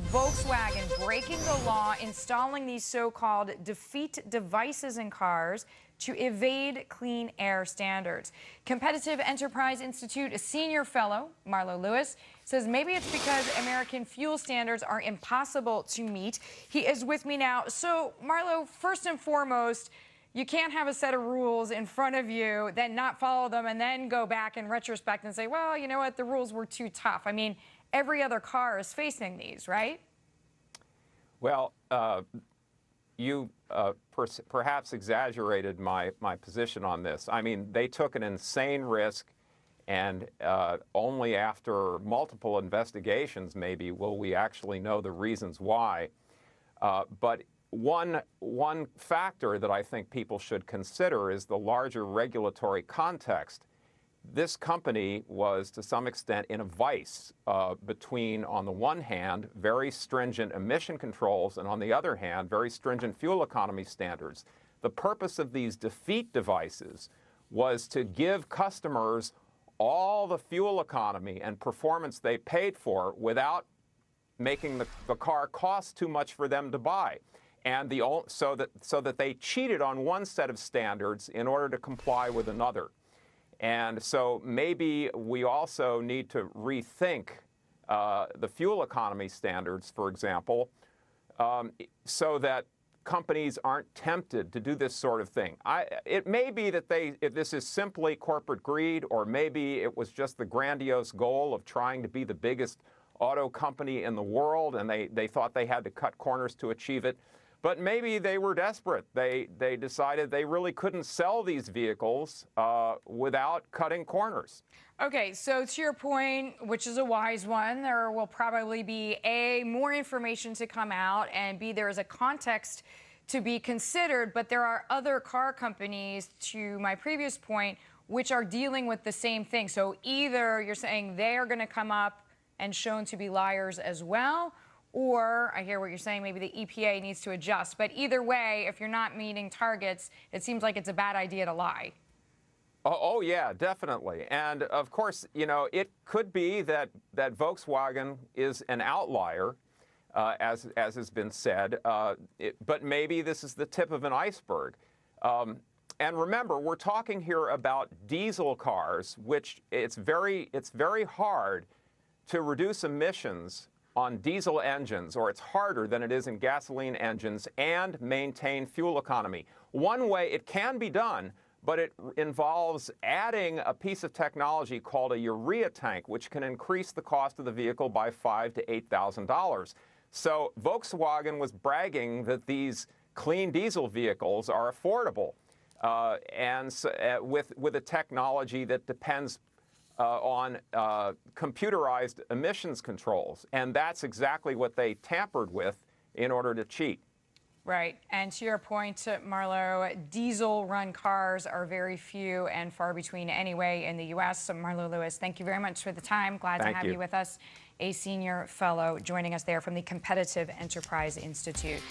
Volkswagen breaking the law, installing these so-called defeat devices in cars to evade clean air standards. Competitive Enterprise Institute senior fellow Marlo Lewis says maybe it's because American fuel standards are impossible to meet. He is with me now. So, Marlo, first and foremost, you can't have a set of rules in front of you, then not follow them, and then go back in retrospect and say, well, you know what, the rules were too tough. I mean, every other car is facing these, right? Well, you perhaps exaggerated my position on this. I mean, they took an insane risk, and only after multiple investigations, maybe, will we actually know the reasons why. But one factor that I think people should consider is the larger regulatory context. This company was, to some extent, in a vice between, on the one hand, very stringent emission controls, and on the other hand, very stringent fuel economy standards. The purpose of these defeat devices was to give customers all the fuel economy and performance they paid for without making the car cost too much for them to buy. And so that they cheated on one set of standards in order to comply with another. And so maybe we also need to rethink the fuel economy standards, for example, so that companies aren't tempted to do this sort of thing. It may be that this is simply corporate greed, or maybe it was just the grandiose goal of trying to be the biggest auto company in the world, and they thought they had to cut corners to achieve it. But maybe they were desperate. They decided they really couldn't sell these vehicles without cutting corners. Okay, so to your point, which is a wise one, there will probably be A, more information to come out, and B, there is a context to be considered, but there are other car companies, to my previous point, which are dealing with the same thing. So either you're saying they are going to come up and shown to be liars as well, or I hear what you're saying, maybe the EPA needs to adjust. But either way, if you're not meeting targets, it seems like it's a bad idea to lie. Oh yeah, definitely. And of course, you know, it could be that Volkswagen is an outlier, as has been said, but maybe this is the tip of an iceberg. And remember, we're talking here about diesel cars, which it's very hard to reduce emissions on diesel engines, or it's harder than it is in gasoline engines, and maintain fuel economy. One way it can be done, but it involves adding a piece of technology called a urea tank, which can increase the cost of the vehicle by $5,000 to $8,000. So Volkswagen was bragging that these clean diesel vehicles are affordable, and so, with a technology that depends on computerized emissions controls. And that's exactly what they tampered with in order to cheat. Right. And to your point, Marlo, diesel-run cars are very few and far between anyway in the U.S. So, Marlo Lewis, thank you very much for the time. Glad to have you with us, a senior fellow joining us there from the Competitive Enterprise Institute.